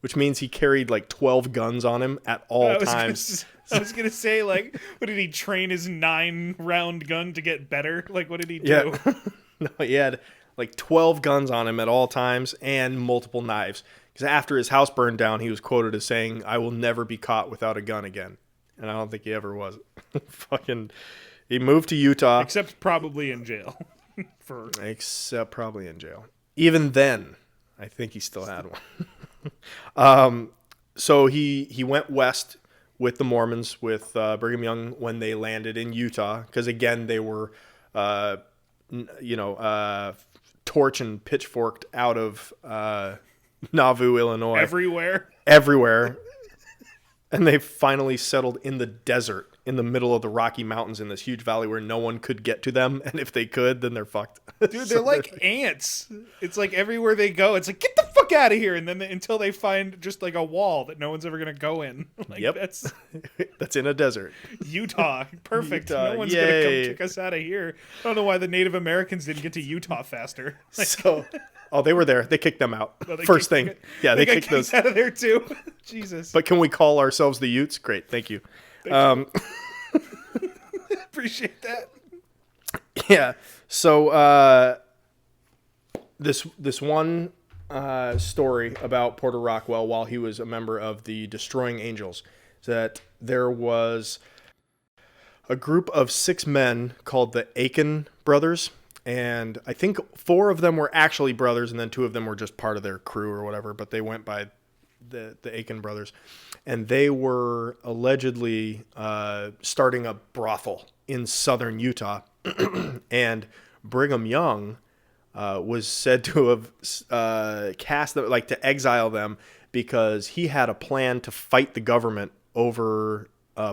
which means he carried like 12 guns on him at all times. I was gonna say, like, what did he train his 9-round gun to get better? Like, what did he do? Yeah. No, he had like 12 guns on him at all times and multiple knives. Because after his house burned down, he was quoted as saying, "I will never be caught without a gun again." And I don't think he ever was. He moved to Utah. Except probably in jail. Except probably in jail. Even then, I think he still had one. So he went west with the Mormons, with Brigham Young, when they landed in Utah. Because, again, they were, torch and pitchforked out of Nauvoo, Illinois. Everywhere. And they finally settled in the desert in the middle of the Rocky Mountains in this huge valley where no one could get to them. And if they could, then they're fucked. Dude, they're like ants. It's like everywhere they go, it's like, get the fuck out of here. And then until they find just like a wall that no one's ever going to go in. Like, yep. That's in a desert. Utah. Perfect. Utah. No one's going to come kick us out of here. I don't know why the Native Americans didn't get to Utah faster. Like, they were there. They kicked them out. First thing. Yeah, they kicked those out of there too. Jesus. But can we call ourselves the Utes? Great. Thank you. Appreciate that. Yeah. So this one story about Porter Rockwell while he was a member of the Destroying Angels is that there was a group of 6 men called the Aiken brothers. And I think 4 of them were actually brothers, and then 2 of them were just part of their crew or whatever, but they went by the Aiken brothers. And they were allegedly starting a brothel in southern Utah. And Brigham Young was said to have cast them, like to exile them, because he had a plan to fight the government over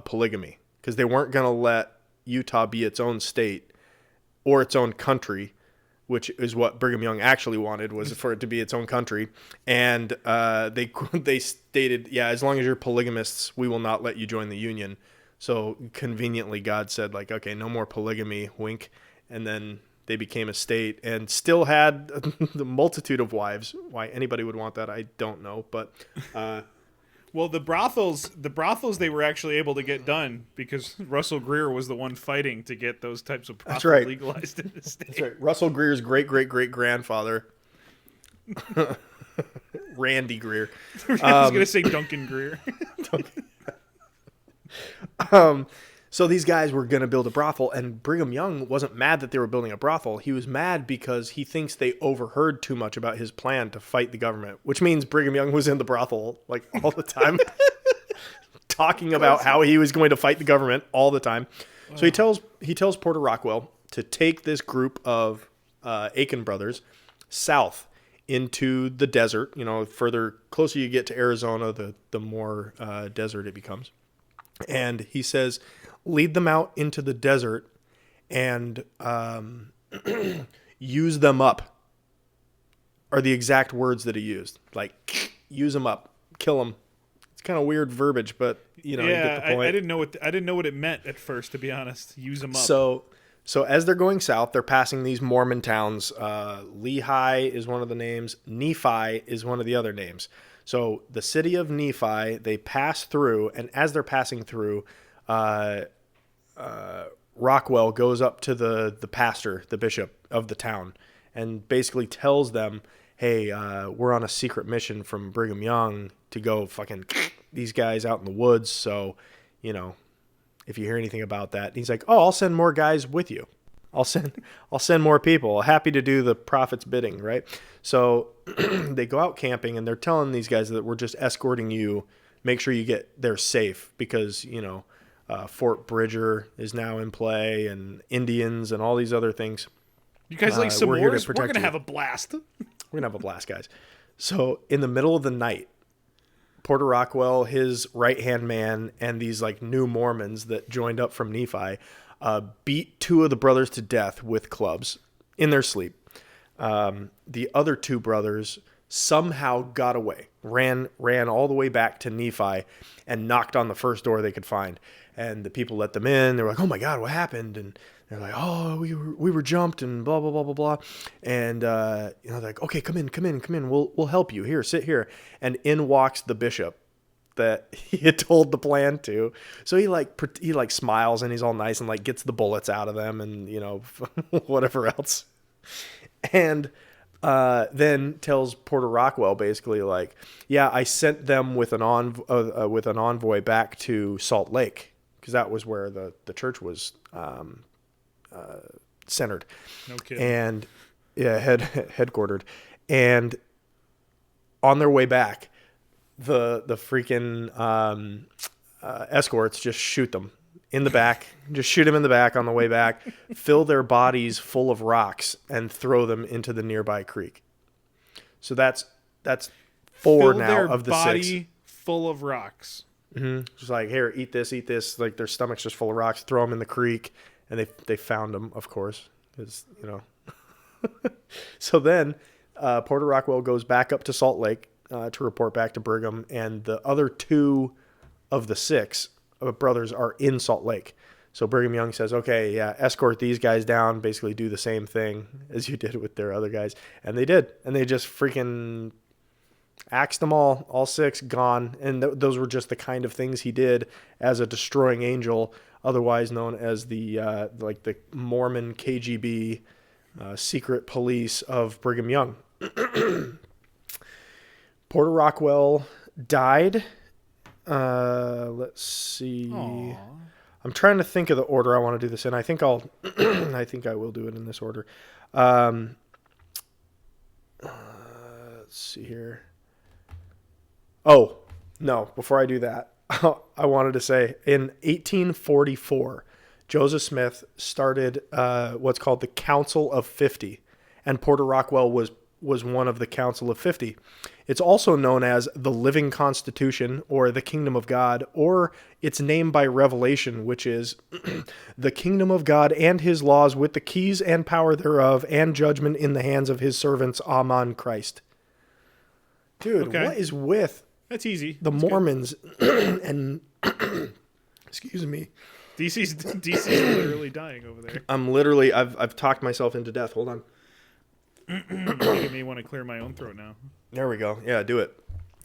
polygamy, because they weren't going to let Utah be its own state or its own country, which is what Brigham Young actually wanted, was for it to be its own country. And they stated, yeah, as long as you're polygamists, we will not let you join the Union. So conveniently, God said, like, okay, no more polygamy, wink. And then they became a state and still had the multitude of wives. Why anybody would want that, I don't know. But well, the brothels they were actually able to get done because Russell Greer was the one fighting to get those types of brothels legalized in the state. That's right. Russell Greer's great-great-great-grandfather, Randy Greer. I was going to say Duncan Greer. So these guys were going to build a brothel, and Brigham Young wasn't mad that they were building a brothel. He was mad because he thinks they overheard too much about his plan to fight the government, which means Brigham Young was in the brothel like all the time, talking about how he was going to fight the government all the time. So he tells Porter Rockwell to take this group of Aiken brothers south into the desert. You know, closer you get to Arizona, the more desert it becomes. And he says, lead them out into the desert and use them up, are the exact words that he used. Like, use them up, kill them. It's kind of weird verbiage, but you get the point. I didn't know what it meant at first, to be honest. Use them up. So as they're going south, they're passing these Mormon towns. Lehi is one of the names. Nephi is one of the other names. So the city of Nephi, they pass through, and as they're passing through, Rockwell goes up to the pastor, the bishop of the town, and basically tells them, hey, we're on a secret mission from Brigham Young to go fucking these guys out in the woods. So, if you hear anything about that, and he's like, oh, I'll send more guys with you. I'll send more people. Happy to do the prophet's bidding, right? So they go out camping, and they're telling these guys that we're just escorting you. Make sure you get there safe because, Fort Bridger is now in play, and Indians and all these other things. You guys like s'mores? We're going to have a blast. We're going to have a blast, guys. So in the middle of the night, Porter Rockwell, his right-hand man, and these like new Mormons that joined up from Nephi beat 2 of the brothers to death with clubs in their sleep. The other 2 brothers somehow got away. ran all the way back to Nephi and knocked on the first door they could find. And the people let them in. They were like, "Oh my God, what happened?" And they're like, "Oh, we were jumped and blah blah blah blah blah." And they're like, "Okay, come in. We'll help you. Here, sit here." And in walks the bishop that he had told the plan to. So he like smiles and he's all nice and like gets the bullets out of them and whatever else. And then tells Porter Rockwell basically like, "Yeah, I sent them with an envoy back to Salt Lake because that was where the church was centered." No kidding. And headquartered. And on their way back, the freaking escorts just shoot them in the back. Just shoot them in the back on the way back, fill their bodies full of rocks, and throw them into the nearby creek. So that's four Fill now their of the body 6. full of rocks. Mm-hmm. Just like, here, eat this. Like their stomachs just full of rocks. Throw them in the creek, and they found them, of course, because So then Porter Rockwell goes back up to Salt Lake to report back to Brigham, and the other 2 of the 6 brothers are in Salt Lake. So Brigham Young says, "Okay, yeah, escort these guys down, basically do the same thing as you did with their other guys." And they did. And they just freaking axed them all 6 gone. And those were just the kind of things he did as a destroying angel, otherwise known as the Mormon KGB secret police of Brigham Young. Porter Rockwell died. Let's see. Aww. I'm trying to think of the order I want to do this in. I think I will do it in this order. Let's see here. Oh, no, before I do that, I wanted to say in 1844, Joseph Smith started what's called the Council of 50, and Porter Rockwell was one of the Council of 50. It's also known as the Living Constitution or the Kingdom of God, or its name by revelation, which is the Kingdom of God and his laws with the keys and power thereof and judgment in the hands of his servants, Amen Christ. Dude, Okay. What is with That's easy. the That's Mormons and excuse me. DC's literally dying over there. I've talked myself into death. Hold on. Making me want to clear my own throat now. There we go. Yeah, do it.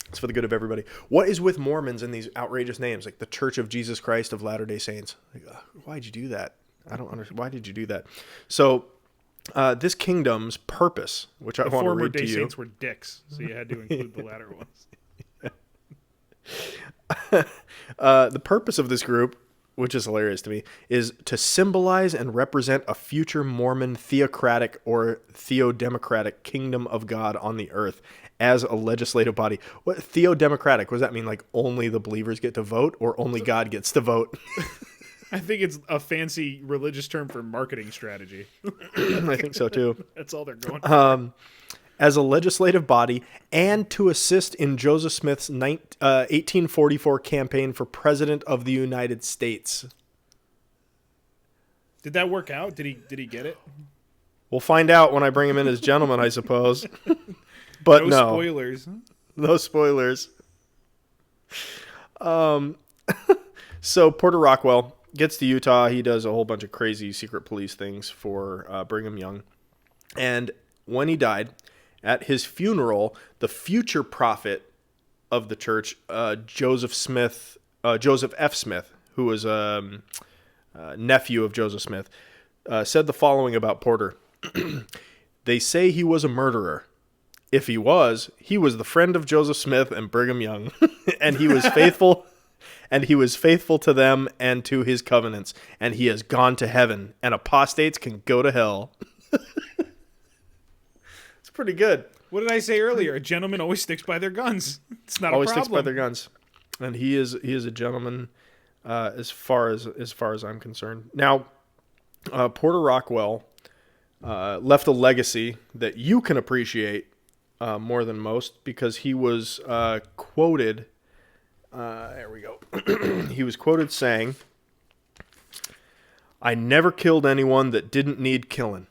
It's for the good of everybody. What is with Mormons and these outrageous names, like the Church of Jesus Christ of Latter-day Saints? Like, why'd you do that? I don't understand. Why did you do that? So, this kingdom's purpose, which I want to Former read to day you. saints were dicks, so you had to include the latter ones. The purpose of this group, which is hilarious to me, is to symbolize and represent a future Mormon theocratic or theodemocratic kingdom of God on the earth as a legislative body. What theodemocratic? What does that mean? Like only the believers get to vote or only God gets to vote? I think it's a fancy religious term for marketing strategy. I think so too. That's all they're going for. As a legislative body and to assist in Joseph Smith's 1844 campaign for President of the United States. Did that work out? Did he get it? We'll find out when I bring him in as gentleman, I suppose. But no. Spoilers. No spoilers. So Porter Rockwell gets to Utah. He does a whole bunch of crazy secret police things for Brigham Young. And when he died, at his funeral, the future prophet of the church, Joseph F. Smith, who was a nephew of Joseph Smith, said the following about Porter. They say he was a murderer. If he was the friend of Joseph Smith and Brigham Young, and he was faithful. And he was faithful to them and to his covenants, and he has gone to heaven, and apostates can go to hell. It's pretty good. What did I say earlier? A gentleman always sticks by their guns. It's not Always a problem. sticks by their guns, and he is a gentleman as far as I'm concerned. Now, Porter Rockwell left a legacy that you can appreciate more than most because he was quoted. There we go. He was quoted saying, "I never killed anyone that didn't need killing."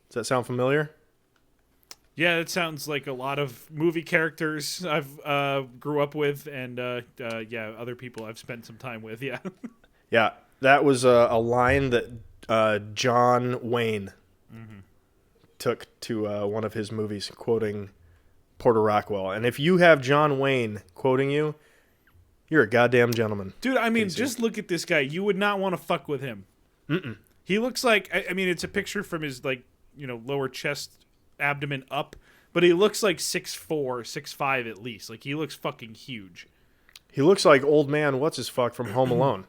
Does that sound familiar? Yeah, it sounds like a lot of movie characters I've grew up with, and other people I've spent some time with. Yeah, Yeah, that was a line that John Wayne took to one of his movies, quoting Porter Rockwell. And if you have John Wayne quoting you, you're a goddamn gentleman. dude. I mean, just look at this guy. You would not want to fuck with him. He looks like, I mean, it's a picture from his lower chest, abdomen up, but he looks like 6'4", 6'5" at least. Like, he looks fucking huge. He looks like old man what's his fuck from Home Alone.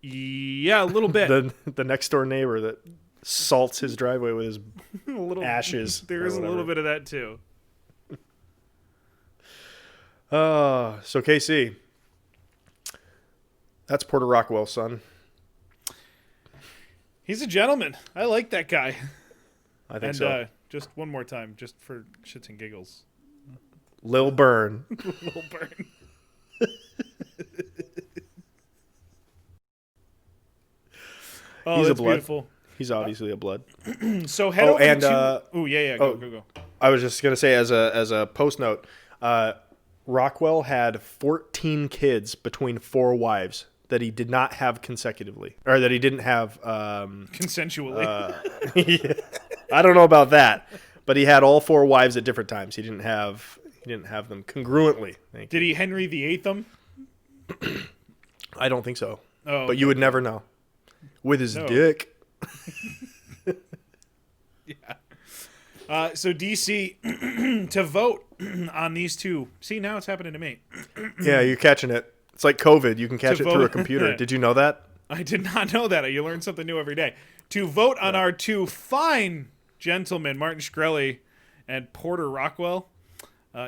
Yeah, a little bit. the next door neighbor that salts his driveway with his a little ashes. There is a little bit of that too. So KC, that's Porter Rockwell's son. He's a gentleman. I like that guy. I think so. Just one more time, just for shits and giggles. Lil Burn. Lil Burn. Oh, He's a that's blood. beautiful. He's obviously a blood. So head over and, to... Oh, yeah, go. I was just gonna say, as a post note, Rockwell had 14 kids between 4 wives that he did not have consecutively, or that he didn't have Consensually. Yeah. I don't know about that, but he had all 4 wives at different times. He didn't have them congruently. Did he Henry VIII them? I don't think so. Oh, but you would never know. With his dick. Yeah. So DC to vote on these two. See, now it's happening to me. Yeah, you're catching it. It's like COVID. You can catch it through a computer. Did you know that? I did not know that. You learn something new every day. To vote on our 2 fine gentlemen, Martin Shkreli and Porter Rockwell,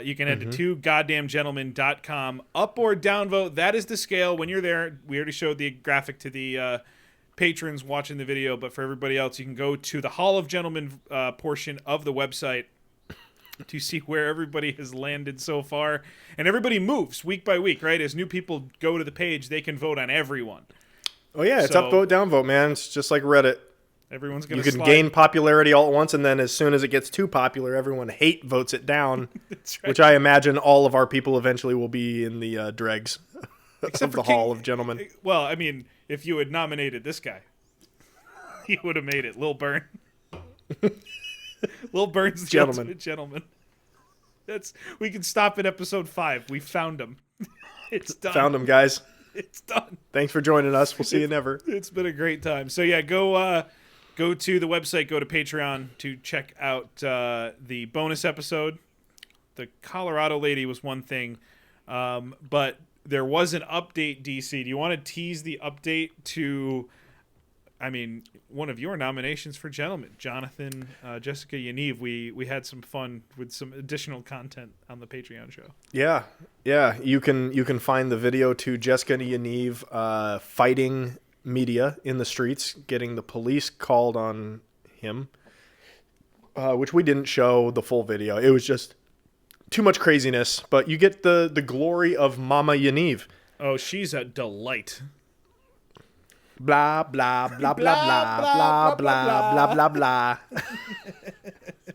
you can head to 2goddamngentlemen.com. Up or down vote. That is the scale. When you're there, we already showed the graphic to the patrons watching the video, but for everybody else, you can go to the Hall of Gentlemen portion of the website to see where everybody has landed so far. And everybody moves week by week, right? As new people go to the page, they can vote on everyone. Oh, yeah. It's up vote, down vote, man. It's just like Reddit. Everyone's going to You can gain popularity all at once, and then as soon as it gets too popular, everyone hate votes it down, That's right. which I imagine all of our people eventually will be in the dregs of the Hall of Gentlemen. Well, I mean, if you had nominated this guy, he would have made it. Lil Burn. Lil Burn's the ultimate gentleman. We can stop at episode 5. We found him. It's done. Found him, guys. It's done. Thanks for joining us. We'll see you never. It's been a great time. So yeah, go to the website, go to Patreon to check out the bonus episode. The Colorado lady was one thing, but there was an update, DC. Do you want to tease the update to, I mean, one of your nominations for gentlemen, Jonathan, Jessica, Yaniv? We had some fun with some additional content on the Patreon show. Yeah. You can find the video to Jessica and Yaniv fighting media in the streets, getting the police called on him, which we didn't show the full video. It was just too much craziness, but you get the glory of Mama Yaniv. Oh, she's a delight. Blah, blah, blah, blah, blah, blah, blah, blah, blah, blah.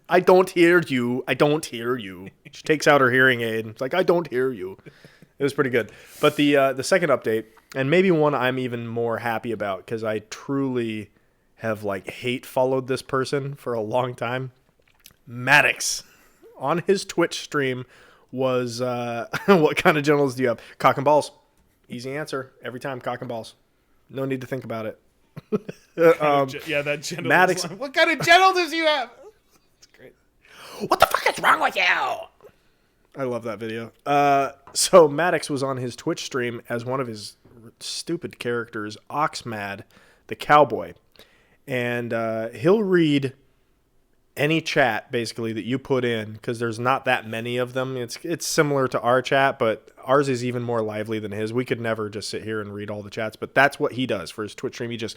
I don't hear you. I don't hear you. She takes out her hearing aid. It's like, I don't hear you. It was pretty good. But the second update, and maybe one I'm even more happy about because I truly have hate followed this person for a long time. Maddox on his Twitch stream was what kind of genitals do you have? Cock and balls. Easy answer every time. Cock and balls. No need to think about it. That genital. Maddox. What kind of genitals do you have? That's great. What the fuck is wrong with you? I love that video. So Maddox was on his Twitch stream as one of his stupid characters, Oxmad, the cowboy. And he'll read any chat, basically, that you put in, because there's not that many of them. It's similar to our chat, but ours is even more lively than his. We could never just sit here and read all the chats, but that's what he does for his Twitch stream. He just,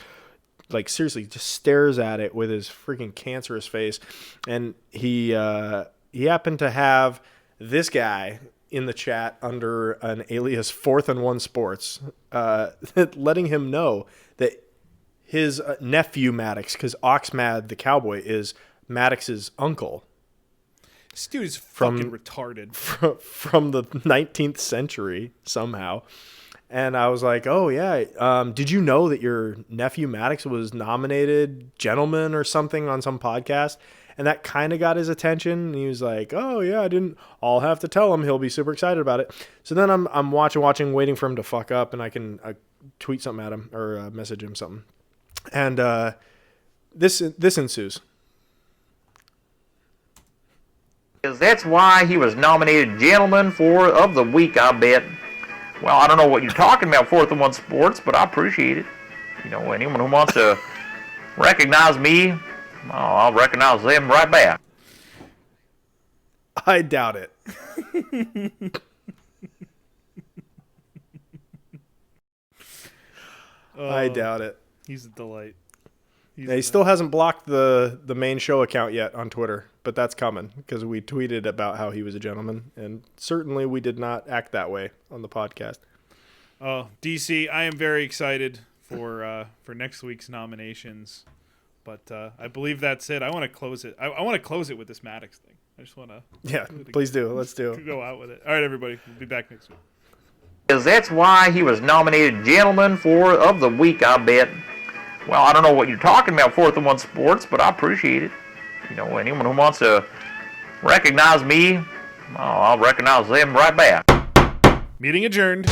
seriously, just stares at it with his freaking cancerous face. And he happened to have this guy in the chat under an alias 4th and 1 Sports, letting him know that his nephew Maddox, because Oxmad the cowboy is Maddox's uncle. This dude is fucking retarded. From the 19th century somehow. And I was like, oh, yeah. Did you know that your nephew Maddox was nominated gentleman or something on some podcast? And that kind of got his attention. And he was like, oh, yeah, I'll have to tell him. He'll be super excited about it. So then I'm watching, waiting for him to fuck up. And I can tweet something at him or message him something. And this ensues. That's why he was nominated Gentleman of the Week, I bet. Well, I don't know what you're talking about, 4th and 1 Sports, but I appreciate it. You know, anyone who wants to recognize me, I'll recognize them right back. I doubt it. I doubt it. He's a delight. He still hasn't blocked the main show account yet on Twitter, but that's coming because we tweeted about how he was a gentleman, and certainly we did not act that way on the podcast. Oh, DC, I am very excited for next week's nominations, but I believe that's it. I want to close it. I want to close it with this Maddox thing. I just want to. Yeah, please do. Let's do it. Go out with it. All right, everybody. We'll be back next week. That's why he was nominated Gentleman of the Week, I bet. Well, I don't know what you're talking about, 4th and 1 Sports, but I appreciate it. You know, anyone who wants to recognize me, I'll recognize them right back. Meeting adjourned.